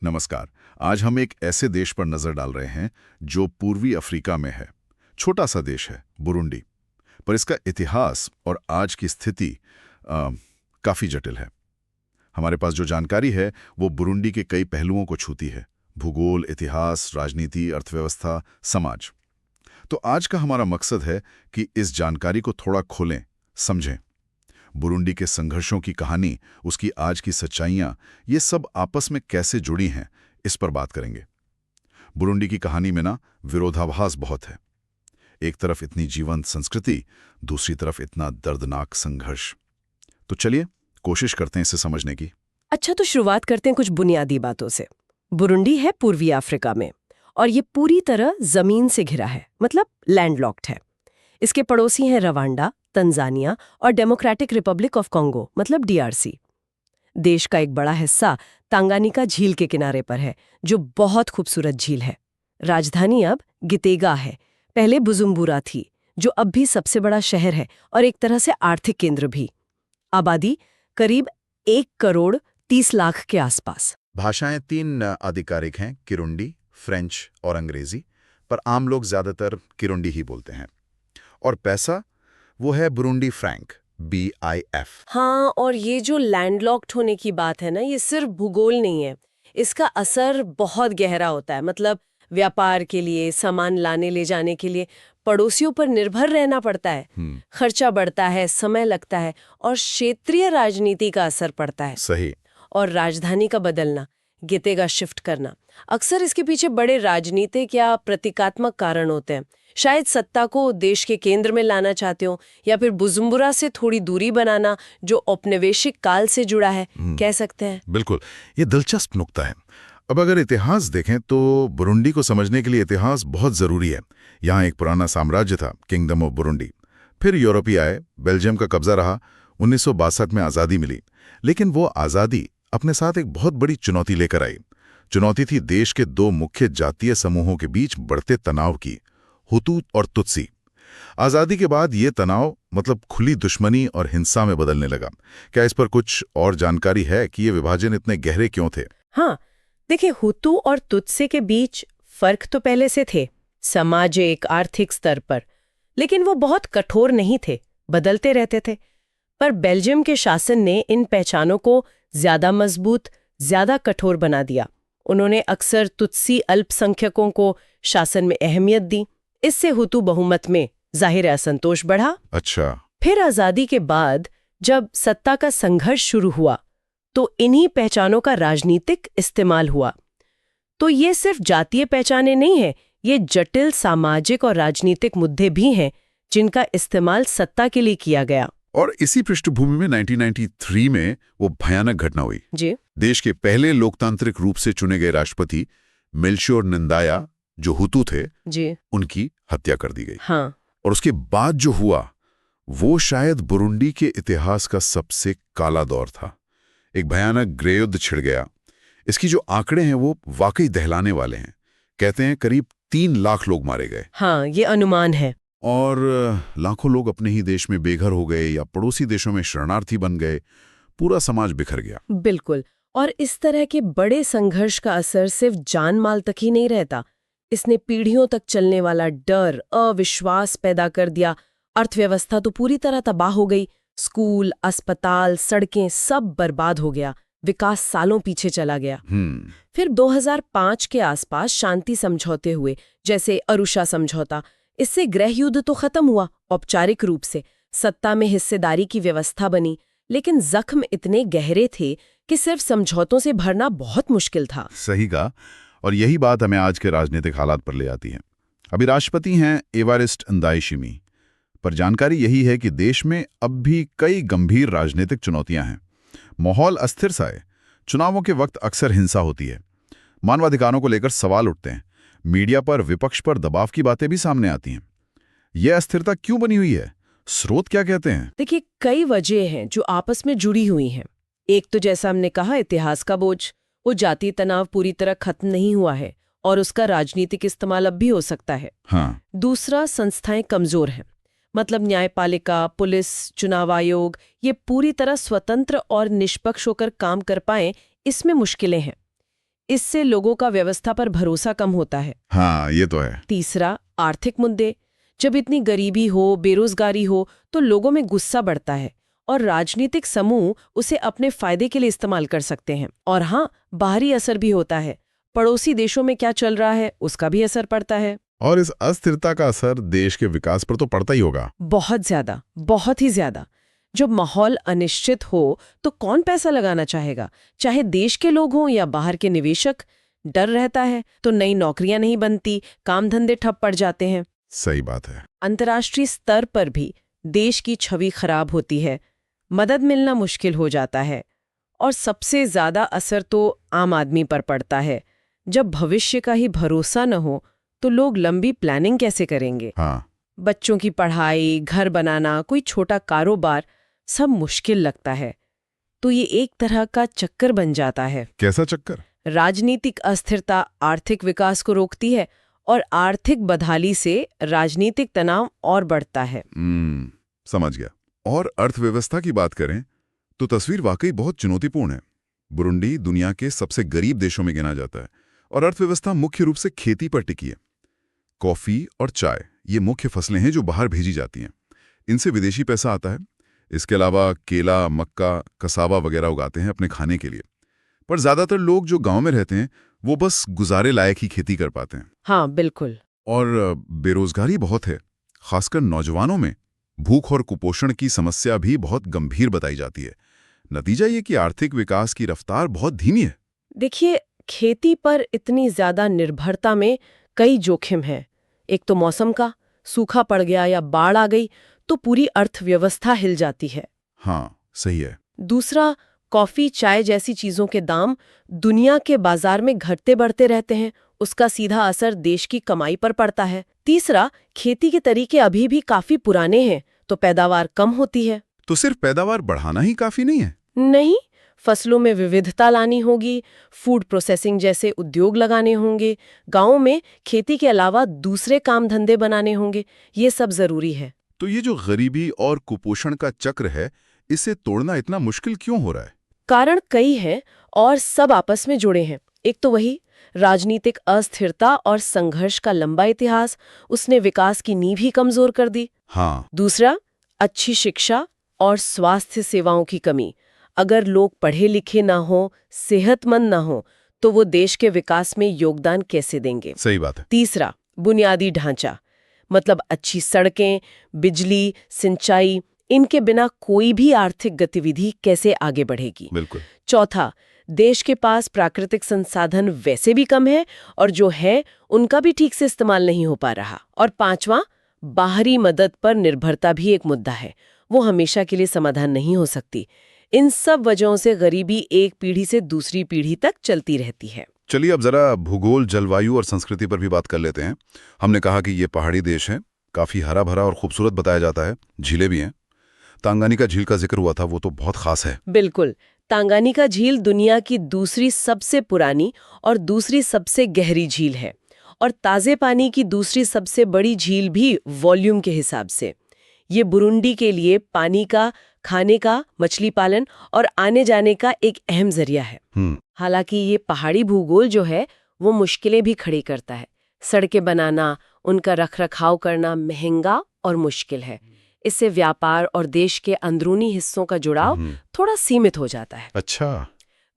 नमस्कार। आज हम एक ऐसे देश पर नजर डाल रहे हैं जो पूर्वी अफ्रीका में है। छोटा सा देश है, बुरुंडी। पर इसका इतिहास और आज की स्थिति काफी जटिल है। हमारे पास जो जानकारी है वो बुरुंडी के कई पहलुओं को छूती है: भूगोल, इतिहास, राजनीति, अर्थव्यवस्था, समाज। तो आज का हमारा मकसद है कि इस जानकारी को थोड़ा खोलें, समझें। बुरुंडी के संघर्षों की कहानी, उसकी आज की सच्चाइयां, ये सब आपस में कैसे जुड़ी हैं, इस पर बात करेंगे। बुरुंडी की कहानी में ना विरोधाभास बहुत है। एक तरफ इतनी जीवंत संस्कृति, दूसरी तरफ इतना दर्दनाक संघर्ष। तो चलिए कोशिश करते हैं इसे समझने की। अच्छा, तो शुरुआत करते हैं कुछ बुनियादी बातों से। बुरुंडी है पूर्वी अफ्रीका में और ये पूरी तरह जमीन से घिरा है, मतलब लैंडलॉक्ड है। इसके पड़ोसी हैं रवांडा, तंजानिया और डेमोक्रेटिक रिपब्लिक ऑफ कॉन्गो, मतलब डीआरसी। देश का एक बड़ा हिस्सा तांगानिका झील के किनारे पर है, जो बहुत खूबसूरत झील है। राजधानी अब गितेगा है, पहले बुजुम्बुरा थी, जो अब भी सबसे बड़ा शहर है और एक तरह से आर्थिक केंद्र भी। आबादी करीब 1,30,00,000 के आसपास। भाषाएं 3 आधिकारिक हैं: किरुंडी, फ्रेंच और अंग्रेजी, पर आम लोग ज्यादातर किरुंडी ही बोलते हैं। और पैसा वो है बुरुंडी फ्रैंक, BIF। हाँ, और ये जो लैंडलॉक्ड होने की बात है ना, ये सिर्फ भूगोल नहीं है, इसका असर बहुत गहरा होता है। मतलब व्यापार के लिए, सामान लाने ले जाने के लिए पड़ोसियों पर निर्भर रहना पड़ता है। खर्चा बढ़ता है, समय लगता है और क्षेत्रीय राजनीति का असर पड़ता है। सही। और राजधानी का बदलना, गितेगा शिफ्ट करना, अक्सर इसके पीछे बड़े राजनीतिक या प्रतीकात्मक कारण होते हैं। शायद सत्ता को देश के केंद्र में लाना चाहते हो, या फिर बुजुम्बुरा से थोड़ी दूरी बनाना, जो औपनिवेशिक काल से जुड़ा है, कह सकते हैं। बिल्कुल, ये दिलचस्प नुक्ता है। अब अगर इतिहास देखें तो बुरुंडी को समझने के लिए इतिहास बहुत जरूरी है। यहाँ एक पुराना साम्राज्य था, किंगडम ऑफ बुरुंडी। फिर यूरोपीय आए, बेल्जियम का कब्जा रहा, 1962 में आज़ादी मिली। लेकिन वो आज़ादी अपने साथ एक बहुत बड़ी चुनौती लेकर आई। चुनौती थी देश के 2 मुख्य जातीय समूहों के बीच बढ़ते तनाव की, हुतू और तुत्सी। आज़ादी के बाद ये तनाव मतलब खुली दुश्मनी और हिंसा में बदलने लगा। क्या इस पर कुछ और जानकारी है कि ये विभाजन इतने गहरे क्यों थे? हाँ, देखिए, हुतू और तुत्से के बीच फर्क तो पहले से थे, सामाजिक, आर्थिक स्तर पर, लेकिन वो बहुत कठोर नहीं थे, बदलते रहते थे। पर बेल्जियम के शासन ने इन पहचानों को ज्यादा मजबूत, ज्यादा कठोर बना दिया। उन्होंने अक्सर तुत्सी अल्पसंख्यकों को शासन में अहमियत दी। इससे हुतू बहुमत में जाहिर असंतोष बढ़ा। अच्छा। फिर आजादी के बाद जब सत्ता का संघर्ष शुरू हुआ तो इन्हीं पहचानों का राजनीतिक इस्तेमाल हुआ। तो ये सिर्फ जातीय पहचाने नहीं है, ये जटिल सामाजिक और राजनीतिक मुद्दे भी हैं जिनका इस्तेमाल सत्ता के लिए किया गया। और इसी पृष्ठभूमि में 1993 में वो भयानक घटना हुई। जी। देश के पहले लोकतांत्रिक रूप से चुने गए राष्ट्रपति मेल्चियोर निंदाया, जो हुतू थे, जी, उनकी हत्या कर दी गई। हाँ। और उसके बाद जो हुआ वो शायद बुरुंडी के इतिहास का सबसे काला दौर था। एक भयानक गृहयुद्ध छिड़ गया। इसकी जो आंकड़े हैं वो वाकई दहलाने वाले हैं। कहते हैं करीब 3 लाख लोग मारे गए। हाँ, ये अनुमान है। और लाखों लोग अपने ही देश में बेघर हो गए या पड़ोसी देशों में शरणार्थी बन गए। पूरा समाज बिखर गया। बिल्कुल। और इस तरह के बड़े संघर्ष का असर सिर्फ जान माल तक ही नहीं रहता, इसने पीढ़ियों तक चलने वाला डर, अविश्वास पैदा कर दिया। अर्थव्यवस्था तो पूरी तरह तबाह हो गई। स्कूल, अस्पताल, सड़कें, सब बर्बाद हो गया। विकास सालों पीछे चला गया। फिर 2005 के आसपास शांति समझौते हुए, जैसे अरुषा समझौता। इससे गृहयुद्ध तो खत्म हुआ औपचारिक रूप से, सत्ता में हिस्सेदारी की व्यवस्था बनी, लेकिन जख्म इतने गहरे थे कि सिर्फ समझौतों से भरना बहुत मुश्किल था। सही कहा। और यही बात हमें आज के राजनीतिक हालात पर ले आती है। अभी राष्ट्रपति हैं एवारिस्ट अंदायशिमी, पर जानकारी यही है कि देश में अब भी कई गंभीर राजनीतिक चुनौतियां हैं। माहौल अस्थिर सा है। चुनावों के वक्त अक्सर हिंसा होती है। मानवाधिकारों को लेकर सवाल उठते हैं। मीडिया पर विपक्ष पर दबाव की बातें भी सामने आती हैं। यह अस्थिरता क्यों बनी हुई है? स्रोत क्या कहते हैं? देखिए, कई वजह हैं जो आपस में जुड़ी हुई हैं। एक तो जैसा हमने कहा, इतिहास का बोझ। वो जातीय तनाव पूरी तरह खत्म नहीं हुआ है और उसका राजनीतिक इस्तेमाल अब भी हो सकता है। हाँ। दूसरा, संस्थाएं कमजोर हैं। मतलब न्यायपालिका, पुलिस, चुनाव आयोग, ये पूरी तरह स्वतंत्र और निष्पक्ष होकर काम कर पाएं, इसमें मुश्किलें हैं। इससे लोगों का व्यवस्था पर भरोसा कम होता है। हाँ, ये तो है। तीसरा, आर्थिक मुद्दे। जब इतनी गरीबी हो, बेरोजगारी हो, तो लोगों में गुस्सा बढ़ता है और राजनीतिक समूह उसे अपने फायदे के लिए इस्तेमाल कर सकते हैं। और हाँ, बाहरी असर भी होता है। पड़ोसी देशों में क्या चल रहा है उसका भी असर पड़ता है। और इस अस्थिरता का असर देश के विकास पर तो पड़ता ही होगा। बहुत ज्यादा, बहुत ही ज्यादा। जब माहौल अनिश्चित हो तो कौन पैसा लगाना चाहेगा, चाहे देश के लोग हों या बाहर के निवेशक। डर रहता है तो नई नौकरियां नहीं बनती, काम धंधे ठप पड़ जाते हैं। सही बात है। अंतर्राष्ट्रीय स्तर पर भी देश की छवि खराब होती है, मदद मिलना मुश्किल हो जाता है। और सबसे ज्यादा असर तो आम आदमी पर पड़ता है। जब भविष्य का ही भरोसा न हो तो लोग लंबी प्लानिंग कैसे करेंगे? हाँ, बच्चों की पढ़ाई, घर बनाना, कोई छोटा कारोबार, सब मुश्किल लगता है। तो ये एक तरह का चक्कर बन जाता है। कैसा चक्कर? राजनीतिक अस्थिरता आर्थिक विकास को रोकती है और आर्थिक बदहाली से राजनीतिक तनाव और बढ़ता है। समझ गया। और अर्थव्यवस्था की बात करें तो तस्वीर वाकई बहुत चुनौतीपूर्ण है। बुरुंडी दुनिया के सबसे गरीब देशों में गिना जाता है और अर्थव्यवस्था मुख्य रूप से खेती पर टिकी है। कॉफी और चाय ये मुख्य फसलें हैं जो बाहर भेजी जाती हैं। इनसे विदेशी पैसा आता है। इसके अलावा केला, मक्का, कसावा वगैरह उगाते हैं अपने खाने के लिए। पर ज्यादातर लोग जो गांव में रहते हैं वो बस गुजारे लायक ही खेती कर पाते हैं। हाँ, बिल्कुल। और बेरोजगारी बहुत है, खासकर नौजवानों में। भूख और कुपोषण की समस्या भी बहुत गंभीर बताई जाती है। नतीजा ये कि आर्थिक विकास की रफ्तार बहुत धीमी है। देखिए, खेती पर इतनी ज्यादा निर्भरता में कई जोखिम हैं। एक तो मौसम का, सूखा पड़ गया या बाढ़ आ गई तो पूरी अर्थव्यवस्था हिल जाती है। हाँ, सही है। दूसरा, कॉफी, चाय जैसी चीजों के दाम दुनिया के बाजार में घटते बढ़ते रहते हैं। उसका सीधा असर देश की कमाई पर पड़ता है। तीसरा, खेती के तरीके अभी भी काफी पुराने हैं तो पैदावार कम होती है। तो सिर्फ पैदावार बढ़ाना ही काफी नहीं है? नहीं, फसलों में विविधता लानी होगी, फूड प्रोसेसिंग जैसे उद्योग लगाने होंगे, गांवों में खेती के अलावा दूसरे काम धंधे बनाने होंगे। ये सब जरूरी है। तो ये जो गरीबी और कुपोषण का चक्र है, इसे तोड़ना इतना मुश्किल क्यों हो रहा है? कारण कई हैं और सब आपस में जुड़े हैं। एक तो वही राजनीतिक अस्थिरता और संघर्ष का लंबा इतिहास, उसने विकास की नींव ही कमजोर कर दी। हाँ। दूसरा, अच्छी शिक्षा और स्वास्थ्य सेवाओं की कमी। अगर लोग पढ़े लिखे ना हो, सेहतमंद ना हो, तो वो देश के विकास में योगदान कैसे देंगे? सही बात है। तीसरा, बुनियादी ढांचा, मतलब अच्छी सड़कें, बिजली, सिंचाई, इनके बिना कोई भी आर्थिक गतिविधि कैसे आगे बढ़ेगी? बिल्कुल। चौथा, देश के पास प्राकृतिक संसाधन वैसे भी कम है और जो है उनका भी ठीक से इस्तेमाल नहीं हो पा रहा। और पांचवा, बाहरी मदद पर निर्भरता भी एक मुद्दा है। वो हमेशा के लिए समाधान नहीं हो सकती। इन सब वजहों से गरीबी एक पीढ़ी से दूसरी पीढ़ी तक चलती रहती है। चलिए अब जरा भूगोल, जलवायु और संस्कृति पर भी बात कर लेते हैं। हमने कहा कि ये पहाड़ी देश है, काफी हरा भरा और खूबसूरत बताया जाता है, झीलें भी हैं। तांगानिका झील का जिक्र हुआ था, वो तो बहुत खास है। बिल्कुल। तांगानिका झील दुनिया की दूसरी सबसे पुरानी और दूसरी सबसे गहरी झील है और ताजे पानी की दूसरी सबसे बड़ी झील भी वॉल्यूम के हिसाब से। ये बुरुंडी के लिए पानी का, खाने का, मछली पालन और आने जाने का एक अहम जरिया है। हालांकि ये पहाड़ी भूगोल जो है वो मुश्किलें भी खड़ी करता है। सड़कें बनाना, उनका रखरखाव करना महंगा और मुश्किल है। इससे व्यापार और देश के अंदरूनी हिस्सों का जुड़ाव थोड़ा सीमित हो जाता है। अच्छा।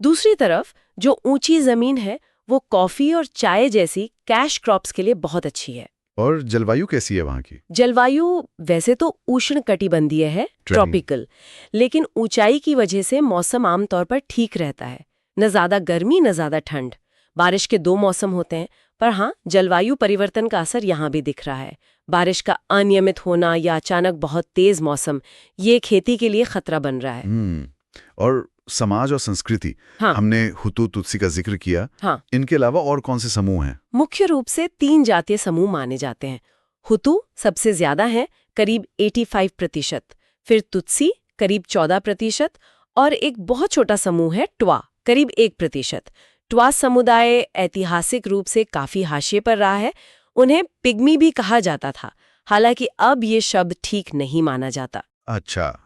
दूसरी तरफ जो ऊंची जमीन है वो कॉफी और चाय जैसी कैश क्रॉप्स के लिए बहुत अच्छी है। और जलवायु कैसी है वहाँ की? जलवायु वैसे तो उष्णकटिबंधीय है, ट्रॉपिकल, लेकिन ऊंचाई की वजह से मौसम आमतौर पर ठीक रहता है। न ज्यादा गर्मी न ज्यादा ठंड। बारिश के 2 मौसम होते हैं, पर हाँ, जलवायु परिवर्तन का असर यहाँ भी दिख रहा है। बारिश का अनियमित होना या अचानक बहुत तेज मौसम, ये खेती के लिए खतरा बन रहा है। और समाज और संस्कृति, हाँ। हमने हुतू तुत्सी का जिक्र किया। हाँ। इनके अलावा और कौन से समूह हैं? मुख्य रूप से 3 जातीय समूह माने जाते हैं। हुतू सबसे ज्यादा हैं, करीब 85%, फिर तुत्सी करीब 14% और एक बहुत छोटा समूह है ट्वा, करीब 1%। ट्वा समुदाय ऐतिहासिक रूप से काफी हाशिए पर रहा है। उन्हें पिग्मी भी कहा जाता था, हालांकि अब ये शब्द ठीक नहीं माना जाता। अच्छा।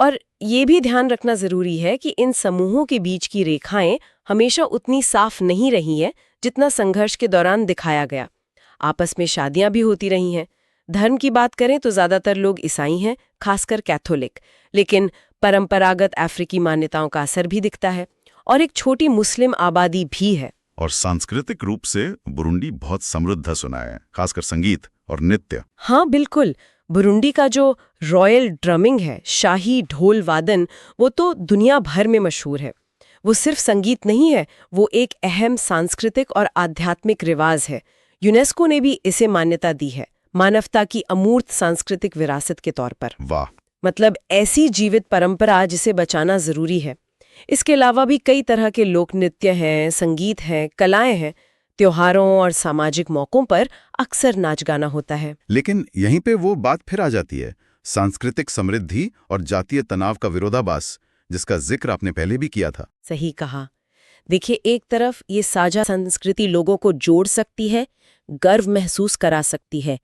और ये भी ध्यान रखना जरूरी है कि इन समूहों के बीच की रेखाएं हमेशा उतनी साफ नहीं रही हैं जितना संघर्ष के दौरान दिखाया गया। आपस में शादियां भी होती रही हैं। धर्म की बात करें तो ज्यादातर लोग ईसाई हैं, खासकर कैथोलिक, लेकिन परंपरागत अफ्रीकी मान्यताओं का असर भी दिखता है और एक छोटी मुस्लिम आबादी भी है। और सांस्कृतिक रूप से बुरुंडी बहुत समृद्ध सुना है, खासकर संगीत और नृत्य। हाँ बिल्कुल, बुरुंडी का जो रॉयल ड्रमिंग है, शाही ढोल वादन, वो तो दुनिया भर में मशहूर है। वो सिर्फ संगीत नहीं है, वो एक अहम सांस्कृतिक और आध्यात्मिक रिवाज है। यूनेस्को ने भी इसे मान्यता दी है, मानवता की अमूर्त सांस्कृतिक विरासत के तौर पर। वाह! मतलब ऐसी जीवित परंपरा जिसे बचाना जरूरी है। इसके अलावा भी कई तरह के लोक नृत्य हैं, संगीत हैं, कलाएं हैं। त्योहारों और सामाजिक मौकों पर अक्सर नाच गाना होता है। लेकिन यहीं पे वो बात फिर आ जाती है, सांस्कृतिक समृद्धि और जातीय तनाव का विरोधाभास, जिसका जिक्र आपने पहले भी किया था। सही कहा। देखिए, एक तरफ ये साझा संस्कृति लोगों को जोड़ सकती है, गर्व महसूस करा सकती है,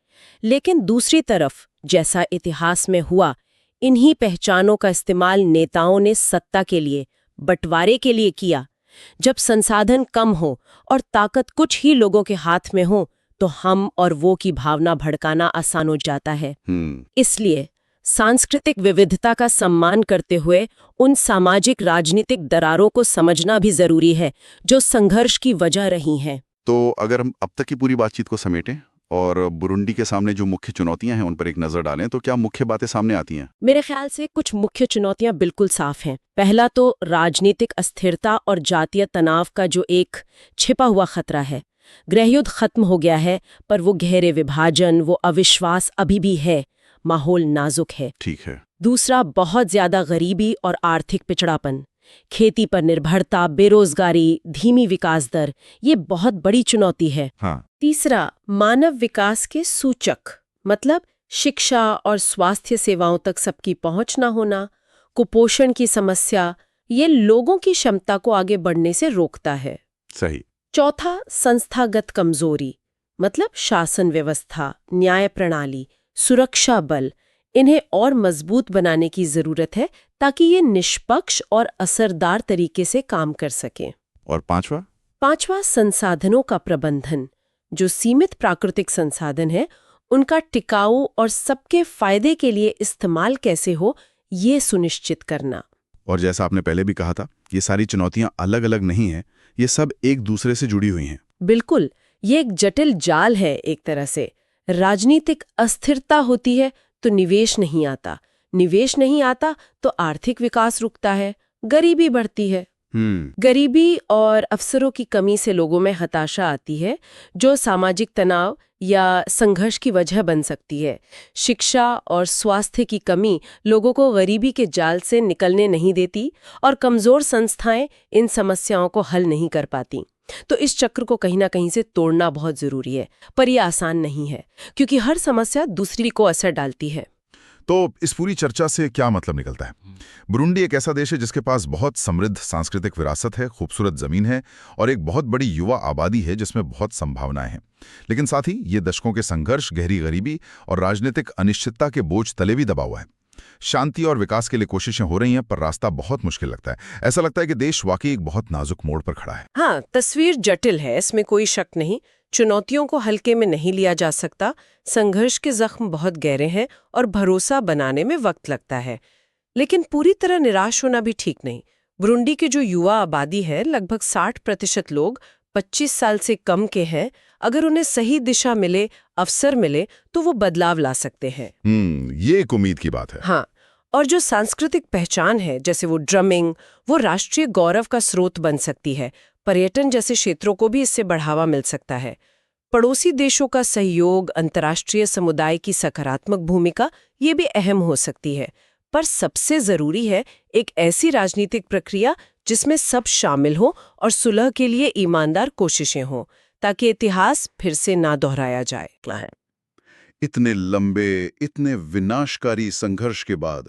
लेकिन दूसरी तरफ, जैसा इतिहास में हुआ, इन्हीं पहचानों का इस्तेमाल नेताओं ने सत्ता के लिए, बंटवारे के लिए किया। जब संसाधन कम हो और ताकत कुछ ही लोगों के हाथ में हो, तो हम और वो की भावना भड़काना आसान हो जाता है। इसलिए सांस्कृतिक विविधता का सम्मान करते हुए उन सामाजिक राजनीतिक दरारों को समझना भी जरूरी है जो संघर्ष की वजह रही हैं। तो अगर हम अब तक की पूरी बातचीत को समेटें और बुरुंडी के सामने जो मुख्य चुनौतियां हैं उन पर एक नजर डालें, तो क्या मुख्य बातें सामने आती हैं? मेरे ख्याल से कुछ मुख्य चुनौतियां बिल्कुल साफ हैं। पहला तो राजनीतिक अस्थिरता और जातीय तनाव का जो एक छिपा हुआ खतरा है। गृहयुद्ध खत्म हो गया है, पर वो गहरे विभाजन, वो अविश्वास अभी भी है। माहौल नाजुक है। ठीक है। दूसरा, बहुत ज्यादा गरीबी और आर्थिक पिछड़ापन, खेती पर निर्भरता, बेरोजगारी, धीमी विकास दर, ये बहुत बड़ी चुनौती है। हाँ। तीसरा, मानव विकास के सूचक, मतलब शिक्षा और स्वास्थ्य सेवाओं तक सबकी पहुंच न होना, कुपोषण की समस्या, ये लोगों की क्षमता को आगे बढ़ने से रोकता है। सही। चौथा, संस्थागत कमजोरी, मतलब शासन व्यवस्था, न्याय प्रणाली, सुरक्षा बल, इन्हें और मजबूत बनाने की जरूरत है ताकि ये निष्पक्ष और असरदार तरीके से काम कर सकें। और पांचवा, संसाधनों का प्रबंधन। जो सीमित प्राकृतिक संसाधन है, उनका टिकाऊ और सबके फायदे के लिए इस्तेमाल कैसे हो, ये सुनिश्चित करना। और जैसा आपने पहले भी कहा था, ये सारी चुनौतियां अलग अलग नहीं हैं, ये सब एक दूसरे से जुड़ी हुई हैं। बिल्कुल, ये एक जटिल जाल है एक तरह से। राजनीतिक अस्थिरता होती है तो निवेश नहीं आता, निवेश नहीं आता तो आर्थिक विकास रुकता है, गरीबी बढ़ती है। गरीबी और अवसरों की कमी से लोगों में हताशा आती है, जो सामाजिक तनाव या संघर्ष की वजह बन सकती है। शिक्षा और स्वास्थ्य की कमी लोगों को गरीबी के जाल से निकलने नहीं देती और कमजोर संस्थाएं इन समस्याओं को हल नहीं कर पाती। तो इस चक्र को कहीं ना कहीं से तोड़ना बहुत जरूरी है, पर यह आसान नहीं है क्योंकि हर समस्या दूसरी को असर डालती है। तो इस पूरी चर्चा से क्या मतलब निकलता है? बुरुंडी एक ऐसा देश है जिसके पास बहुत समृद्ध सांस्कृतिक विरासत है, खूबसूरत जमीन है और एक बहुत बड़ी युवा आबादी है जिसमें बहुत संभावनाएं हैं। लेकिन साथ ही ये दशकों के संघर्ष, गहरी गरीबी और राजनीतिक अनिश्चितता के बोझ तले भी दबा हुआ है। शांति और विकास के लिए कोशिशें हो रही हैं, पर रास्ता बहुत मुश्किल लगता है। ऐसा लगता है कि देश वाकई एक बहुत नाजुक मोड़ पर खड़ा है। हाँ, तस्वीर जटिल है, इसमें कोई शक नहीं। चुनौतियों को हल्के में नहीं लिया जा सकता। संघर्ष के जख्म बहुत गहरे हैं और भरोसा बनाने में वक्त लगता है। लेकिन पूरी तरह निराश होना भी ठीक नहीं। बुरुंडी की जो युवा आबादी है, लगभग 60% लोग 25 साल से कम के हैं। अगर उन्हें सही दिशा मिले, अवसर मिले, तो वो बदलाव ला सकते हैं। ये एक उम्मीद की बात है। हाँ, और जो सांस्कृतिक पहचान है, जैसे वो ड्रमिंग, वो राष्ट्रीय गौरव का स्रोत बन सकती है। पर्यटन जैसे क्षेत्रों को भी इससे बढ़ावा मिल सकता है। पड़ोसी देशों का सहयोग, अंतर्राष्ट्रीय समुदाय की सकारात्मक भूमिका, ये भी अहम हो सकती है। पर सबसे जरूरी है एक ऐसी राजनीतिक प्रक्रिया जिसमें सब शामिल हो और सुलह के लिए ईमानदार कोशिशें हों, ताकि इतिहास फिर से ना दोहराया जाए। इतने लंबे, इतने विनाशकारी संघर्ष के बाद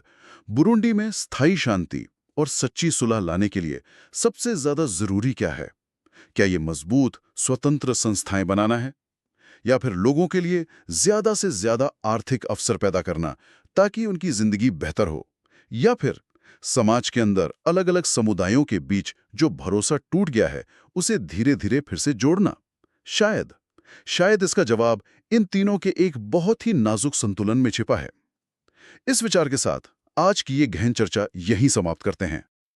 बुरुंडी में स्थायी शांति और सच्ची सुलह लाने के लिए सबसे ज्यादा जरूरी क्या है? क्या ये मजबूत, स्वतंत्र संस्थाएं बनाना है, या फिर लोगों के लिए ज्यादा से ज्यादा आर्थिक अवसर पैदा करना ताकि उनकी जिंदगी बेहतर हो? या फिर समाज के अंदर अलग अलग समुदायों के बीच जो भरोसा टूट गया है उसे धीरे धीरे फिर से जोड़ना? शायद इसका जवाब इन तीनों के एक बहुत ही नाजुक संतुलन में छिपा है। इस विचार के साथ आज की ये गहन चर्चा यहीं समाप्त करते हैं।